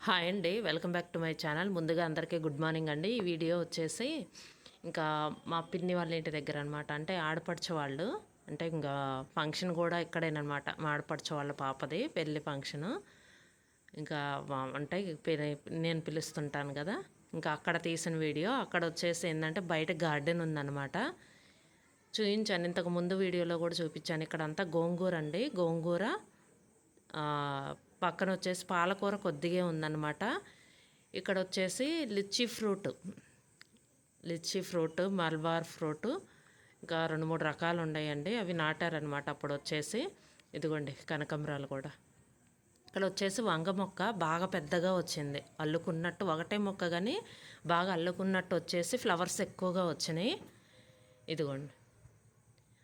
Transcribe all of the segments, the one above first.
Hi అండి, welcome back to my channel. ముందుగా అందరికీ గుడ్ మార్నింగ్ అండి. ఈ వీడియో వచ్చేసి ఇంకా మా పిన్ని వాళ్ళ ఇంటి దగ్గర అనమాట. అంటే ఆడపడుచు వాళ్ళు, అంటే ఇంకా ఫంక్షన్ కూడా ఇక్కడేనమాట. మా ఆడపడుచు వాళ్ళ పాపది పెళ్ళి ఫంక్షను. ఇంకా అంటే నేను పిలుస్తుంటాను కదా, ఇంకా అక్కడ తీసిన వీడియో. అక్కడ వచ్చేసి ఏంటంటే బయట గార్డెన్ ఉందన్నమాట. చూపించాను, ఇంతకు ముందు వీడియోలో కూడా చూపించాను. ఇక్కడ అంతా గోంగూర అండి, గోంగూర పక్కన వచ్చేసి పాలకూర కొద్దిగా ఉందన్నమాట. ఇక్కడ వచ్చేసి లిచ్చీ ఫ్రూట్, మల్బార్ ఫ్రూట్, ఇంకా 2-3 రకాలు ఉన్నాయండి. అవి నాటారనమాట అప్పుడు వచ్చేసి. ఇదిగోండి కనకంబరాలు కూడా. ఇక్కడ వచ్చేసి వంగ మొక్క బాగా పెద్దగా వచ్చింది, అల్లుకున్నట్టు. ఒకటే మొక్క కానీ బాగా అల్లుకున్నట్టు వచ్చేసి ఫ్లవర్స్ ఎక్కువగా వచ్చినాయి. ఇదిగోండి,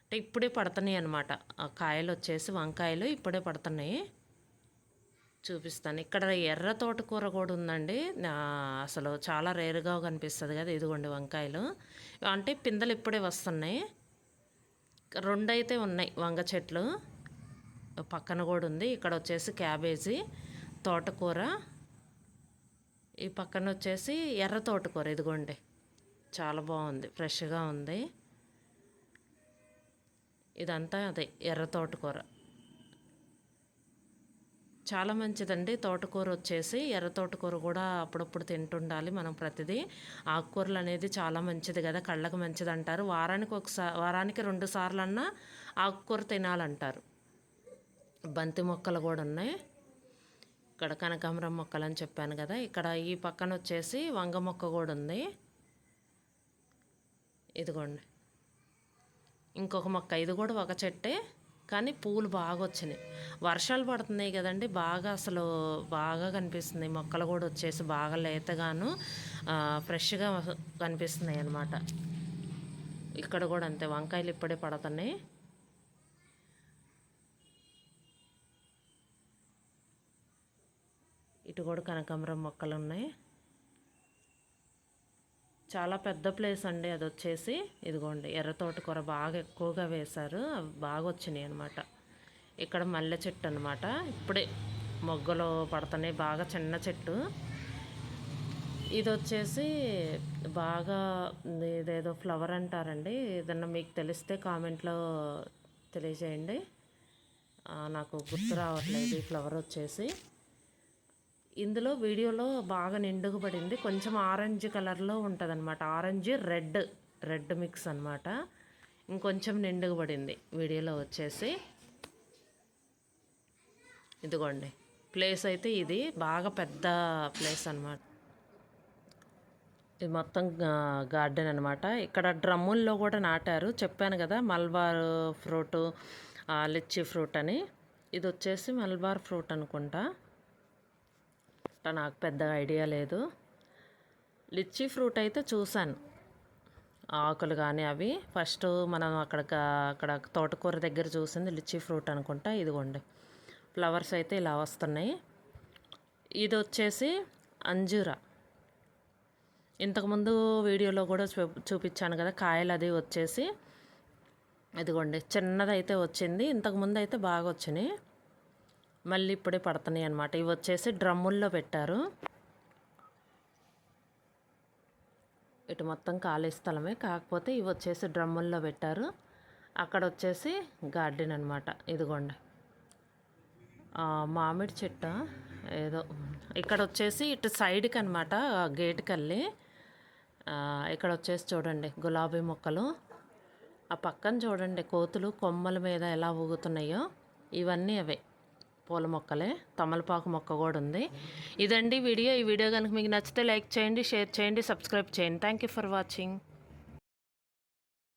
అంటే ఇప్పుడే పడుతున్నాయి అనమాట. కాయలు వచ్చేసి వంకాయలు ఇప్పుడే పడుతున్నాయి. చూపిస్తాను. ఇక్కడ ఎర్ర తోటకూర కూడా ఉందండి. అసలు చాలా రేరుగా కనిపిస్తుంది కదా. ఇదిగోండి వంకాయలు, అంటే పిందెలు ఇప్పుడే వస్తున్నాయి. 2 అయితే ఉన్నాయి వంగ చెట్లు, పక్కన కూడా ఉంది. ఇక్కడ వచ్చేసి క్యాబేజీ, తోటకూర, ఈ పక్కన వచ్చేసి ఎర్ర తోటకూర. ఇదిగోండి చాలా బాగుంది, ఫ్రెష్గా ఉంది. ఇదంతా అదే ఎర్ర తోటకూర. చాలా మంచిదండి తోటకూర వచ్చేసి. ఎర్ర తోటకూర కూడా అప్పుడప్పుడు తింటుండాలి మనం. ప్రతిదీ ఆకుకూరలు అనేది చాలా మంచిది కదా, కళ్ళకు మంచిది అంటారు. వారానికి 2 సార్లన్నా ఆకుకూర తినాలంటారు. బంతి మొక్కలు కూడా ఉన్నాయి. ఇక్కడ కనకాంబరం మొక్కలు అని చెప్పాను కదా. ఇక్కడ ఈ పక్కన వచ్చేసి వంగ మొక్క కూడా ఉంది. ఇదిగోండి ఇంకొక మొక్క. ఇది కూడా ఒక చెట్టే కానీ పూలు బాగా వచ్చినాయి. వర్షాలు పడుతున్నాయి కదండి, బాగా అసలు బాగా కనిపిస్తుంది. మొక్కలు కూడా వచ్చేసి బాగా లేతగాను ఫ్రెష్గా కనిపిస్తున్నాయి అన్నమాట. ఇక్కడ కూడా అంతే, వంకాయలు ఇప్పుడే పడుతున్నాయి. ఇటు కూడా కనకాంబరం మొక్కలు ఉన్నాయి. చాలా పెద్ద ప్లేస్ అండి అది వచ్చేసి. ఇదిగోండి ఎర్ర తోటకూర బాగా ఎక్కువగా వేశారు, అవి బాగా వచ్చినాయి అనమాట. ఇక్కడ మల్లె చెట్టు అనమాట, ఇప్పుడే మొగ్గలు పడుతున్నాయి, బాగా చిన్న చెట్టు. ఇది వచ్చేసి బాగా ఇదేదో ఫ్లవర్ అంటారండి. ఏదన్నా మీకు తెలిస్తే కామెంట్లో తెలియజేయండి, నాకు గుర్తు రావట్లేదు ఈ ఫ్లవర్ వచ్చేసి. ఇందులో వీడియోలో బాగా నిండుగా పడింది, కొంచెం ఆరెంజ్ కలర్లో ఉంటుంది అనమాట. ఆరెంజ్ రెడ్ మిక్స్ అనమాట. ఇంకొంచెం నిండుగా పడింది వీడియోలో వచ్చేసి. ఇదిగోండి ప్లేస్ అయితే ఇది బాగా పెద్ద ప్లేస్ అనమాట. ఇది మొత్తం గార్డెన్ అనమాట. ఇక్కడ డ్రమ్ముల్లో కూడా నాటారు, చెప్పాను కదా మల్బార్ ఫ్రూట్, లిచ్చీ ఫ్రూట్ అని. ఇది వచ్చేసి మల్బార్ ఫ్రూట్ అనుకుంటా, నాకు పెద్దగా ఐడియా లేదు. లిచ్చీ ఫ్రూట్ అయితే చూశాను, ఆకులు కానీ అవి. ఫస్ట్ మనం అక్కడ తోటకూర దగ్గర చూసింది లిచ్చీ ఫ్రూట్ అనుకుంటా. ఇదిగోండి ఫ్లవర్స్ అయితే ఇలా వస్తున్నాయి. ఇది వచ్చేసి అంజూరా. ఇంతకుముందు వీడియోలో కూడా చూపించాను కదా, కాయలు అది వచ్చేసి. ఇదిగోండి చిన్నదైతే వచ్చింది, ఇంతకుముందు అయితే బాగా వచ్చినాయి, మళ్ళీ ఇప్పుడే పడుతున్నాయి అనమాట. ఇవి వచ్చేసి డ్రమ్ముల్లో పెట్టారు. ఇటు మొత్తం ఖాళీ స్థలమే, కాకపోతే ఇవి వచ్చేసి డ్రమ్ముల్లో పెట్టారు. అక్కడ వచ్చేసి గార్డెన్ అనమాట. ఇదిగోండి మామిడి చెట్టు ఏదో. ఇక్కడ వచ్చేసి ఇటు సైడ్కి అనమాట, గేటుకి వెళ్ళి ఇక్కడ వచ్చేసి చూడండి గులాబీ మొక్కలు. ఆ పక్కన చూడండి కోతులు కొమ్మల మీద ఎలా ఊగుతున్నాయో, ఇవన్నీ అవే పూల మొక్కలే. తమలపాకు మొక్క కూడా ఉంది. ఇదండి వీడియో. ఈ వీడియో కనుక మీకు నచ్చితే లైక్ చేయండి, షేర్ చేయండి, సబ్స్క్రైబ్ చేయండి. Thank you for watching.